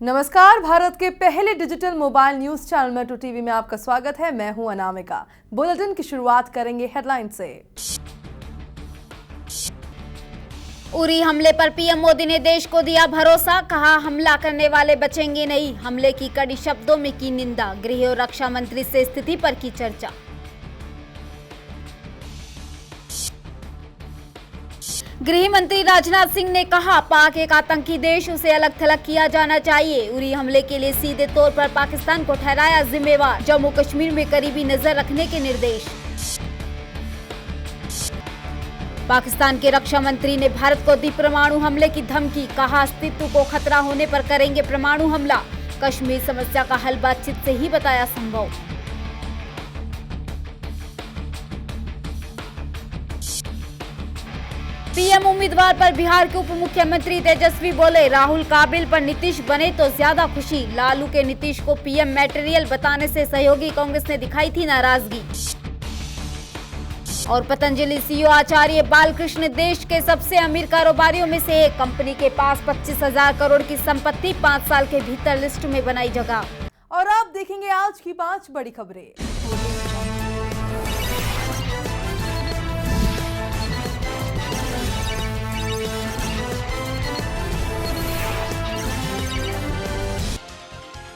नमस्कार, भारत के पहले digital mobile news channel metro TV में आपका स्वागत है। मैं हूं अनामिका। बुलेटिन की शुरुआत करेंगे हेडलाइन से। उरी हमले पर पीएम मोदी ने देश को दिया भरोसा, कहा हमला करने वाले बचेंगे नहीं। हमले की कड़ी शब्दों में की निंदा। गृह और रक्षा मंत्री से स्थिति पर की चर्चा। गृह मंत्री राजनाथ सिंह ने कहा पाक एक आतंकी देश, उसे अलग थलग किया जाना चाहिए। उरी हमले के लिए सीधे तौर पर पाकिस्तान को ठहराया जिम्मेवार। जम्मू कश्मीर में करीबी नजर रखने के निर्देश। पाकिस्तान के रक्षा मंत्री ने भारत को दी परमाणु हमले की धमकी, कहा अस्तित्व को खतरा होने पर करेंगे परमाणु हमला। कश्मीर समस्या का हल बातचीत से ही बताया संभव। पीएम उम्मीदवार पर बिहार के उप मुख्यमंत्री तेजस्वी बोले, राहुल काबिल पर नीतीश बने तो ज्यादा खुशी। लालू के नीतीश को पीएम मटेरियल बताने से सहयोगी कांग्रेस ने दिखाई थी नाराजगी। और पतंजलि सीईओ आचार्य बालकृष्ण देश के सबसे अमीर कारोबारियों में से एक। कंपनी के पास 25,000 करोड़ की संपत्ति, 5 साल के भीतर लिस्ट में बनाई जगह। और आप देखेंगे आज की 5 बड़ी खबरें।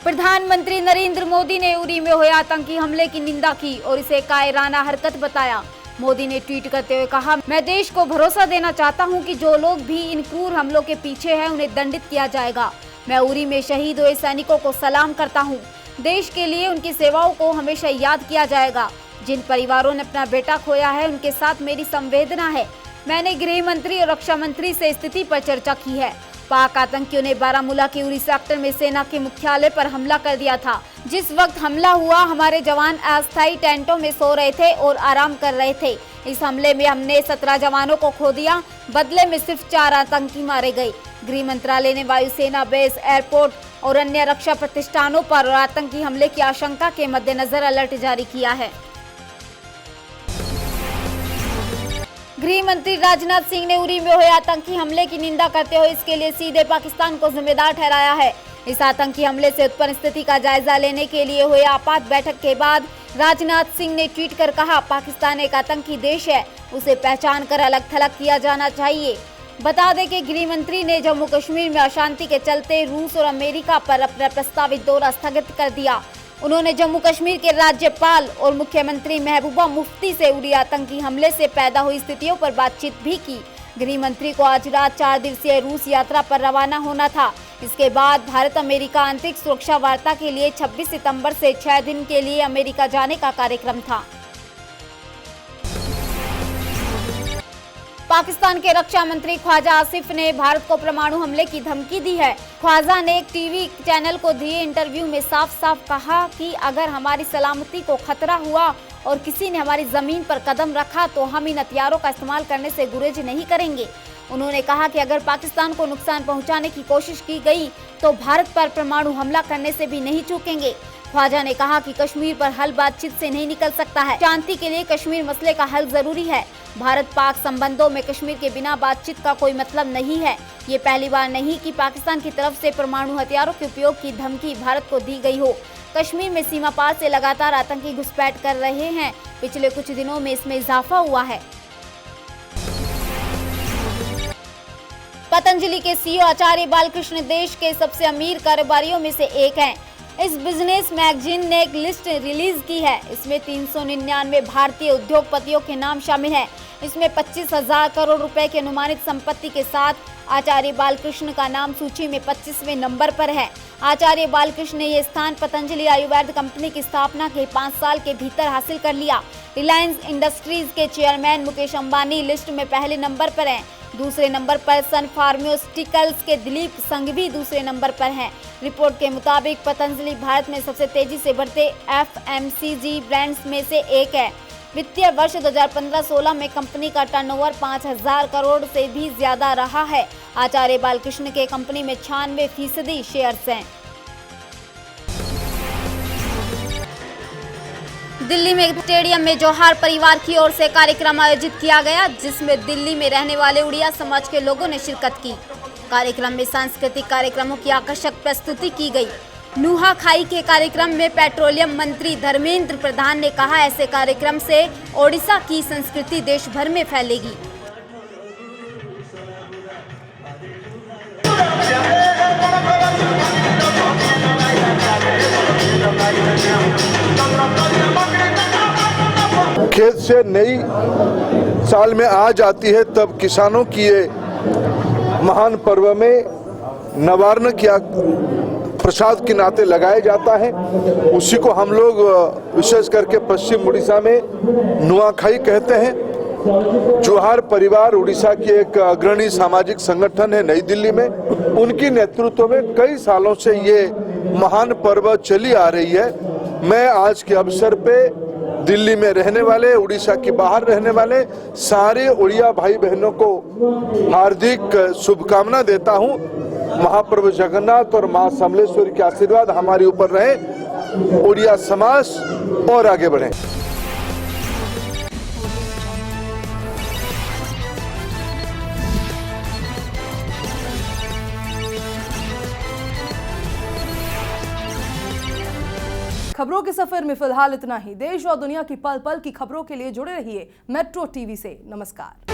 प्रधानमंत्री नरेंद्र मोदी ने उरी में हुए आतंकी हमले की निंदा की और इसे कायराना हरकत बताया। मोदी ने ट्वीट करते हुए कहा, मैं देश को भरोसा देना चाहता हूं कि जो लोग भी इन क्रूर हमलों के पीछे हैं उन्हें दंडित किया जाएगा। मैं उरी में शहीद हुए सैनिकों को सलाम करता हूं। देश के लिए उनकी सेवाओं को हमेशा याद किया जाएगा। जिन परिवारों ने अपना बेटा खोया है उनके साथ मेरी संवेदना है। मैंने गृह मंत्री और रक्षा मंत्री से स्थिति पर चर्चा की है। पाक आतंकियों ने बारामूला के उरी सेक्टर में सेना के मुख्यालय पर हमला कर दिया था। जिस वक्त हमला हुआ हमारे जवान अस्थायी टेंटों में सो रहे थे और आराम कर रहे थे। इस हमले में हमने 17 जवानों को खो दिया। बदले में सिर्फ 4 आतंकी मारे गए। गृह मंत्रालय ने वायुसेना बेस, एयरपोर्ट और अन्य रक्षा प्रतिष्ठानों पर आतंकी हमले की आशंका के मद्देनजर अलर्ट जारी किया है। गृह मंत्री राजनाथ सिंह ने उरी में हुए आतंकी हमले की निंदा करते हुए इसके लिए सीधे पाकिस्तान को जिम्मेदार ठहराया है। इस आतंकी हमले से उत्पन्न स्थिति का जायजा लेने के लिए हुए आपात बैठक के बाद राजनाथ सिंह ने ट्वीट कर कहा, पाकिस्तान एक आतंकी देश है, उसे पहचान कर अलग थलग किया जाना चाहिए। बता दें कि गृह मंत्री ने जम्मू कश्मीर में अशांति के चलते रूस और अमेरिका पर अपना प्रस्तावित दौरा स्थगित कर दिया। उन्होंने जम्मू कश्मीर के राज्यपाल और मुख्यमंत्री महबूबा मुफ्ती से उरी आतंकी हमले से पैदा हुई स्थितियों पर बातचीत भी की। गृह मंत्री को आज रात 4 दिवसीय रूस यात्रा पर रवाना होना था। इसके बाद भारत अमेरिका आंतरिक सुरक्षा वार्ता के लिए 26 सितंबर से 6 दिन के लिए अमेरिका जाने का कार्यक्रम था। पाकिस्तान के रक्षा मंत्री ख्वाजा आसिफ ने भारत को परमाणु हमले की धमकी दी है। ख्वाजा ने एक टीवी चैनल को दिए इंटरव्यू में साफ साफ कहा कि अगर हमारी सलामती को खतरा हुआ और किसी ने हमारी जमीन पर कदम रखा तो हम इन हथियारों का इस्तेमाल करने से गुरेज नहीं करेंगे। उन्होंने कहा कि अगर पाकिस्तान को नुकसान पहुंचाने की कोशिश की गई तो भारत पर परमाणु हमला करने से भी नहीं चूकेंगे। ख्वाजा ने कहा कि कश्मीर पर हल बातचीत से नहीं निकल सकता है। शांति के लिए कश्मीर मसले का हल जरूरी है। भारत पाक संबंधों में कश्मीर के बिना बातचीत का कोई मतलब नहीं है। ये पहली बार नहीं कि पाकिस्तान की तरफ से परमाणु हथियारों के उपयोग की धमकी भारत को दी गई हो। कश्मीर में सीमा पार से लगातार आतंकी घुसपैठ कर रहे हैं। पिछले कुछ दिनों में इसमें इजाफा हुआ है। पतंजलि के सीईओ आचार्य बालकृष्ण देश के सबसे अमीर कारोबारियों में से एक हैं। इस बिजनेस मैगजीन ने एक लिस्ट रिलीज की है। इसमें 399 भारतीय उद्योगपतियों के नाम शामिल हैं। इसमें 25,000 करोड़ रुपए की अनुमानित संपत्ति के साथ आचार्य बालकृष्ण का नाम सूची में 25वें नंबर पर है। आचार्य बालकृष्ण ने यह स्थान पतंजलि आयुर्वेद कंपनी की स्थापना के 5 साल के भीतर हासिल कर लिया। रिलायंस इंडस्ट्रीज के चेयरमैन मुकेश अंबानी लिस्ट में पहले नंबर पर हैं। दूसरे नंबर पर सन फार्मास्यूटिकल्स के दिलीप संघवी दूसरे नंबर पर हैं। रिपोर्ट के मुताबिक पतंजलि भारत में सबसे तेजी से बढ़ते FMCG ब्रांड्स में से एक है। वित्तीय वर्ष 2015-16 में कंपनी का टर्नओवर 5,000 करोड़ से भी ज्यादा रहा है। आचार्य बालकृष्ण के कंपनी में 96% शेयर्स हैं। दिल्ली में स्टेडियम में जौहर परिवार की ओर से कार्यक्रम आयोजित किया गया, जिसमें दिल्ली में रहने वाले उड़िया समाज के लोगों ने शिरकत की। कार्यक्रम में सांस्कृतिक कार्यक्रमों की आकर्षक प्रस्तुति की गई। नुआखाई के कार्यक्रम में पेट्रोलियम मंत्री धर्मेंद्र प्रधान ने कहा, ऐसे कार्यक्रम से ओडिशा की संस्कृति देश भर में फैलेगी। खेत से नई साल में आ जाती है तब किसानों की ये महान पर्व में नवान्न किया प्रसाद के नाते लगाया जाता है। उसी को हम लोग विशेष करके पश्चिम उड़ीसा में नुआखाई कहते हैं। जोहार परिवार उड़ीसा की एक अग्रणी सामाजिक संगठन है नई दिल्ली में। उनकी नेतृत्व में कई सालों से ये महान पर्व चली आ रही है। मैं आज के अवसर पे दिल्ली में रहने वाले, उड़ीसा के बाहर रहने वाले सारे उड़िया भाई बहनों को हार्दिक शुभकामना देता हूं। महाप्रभु जगन्नाथ और मां समलेश्वरी के आशीर्वाद हमारे ऊपर रहे, उड़िया समाज और आगे बढ़े। खबरों के सफर में फिलहाल इतना ही। देश और दुनिया की पल पल की खबरों के लिए जुड़े रहिए मेट्रो टीवी से। नमस्कार।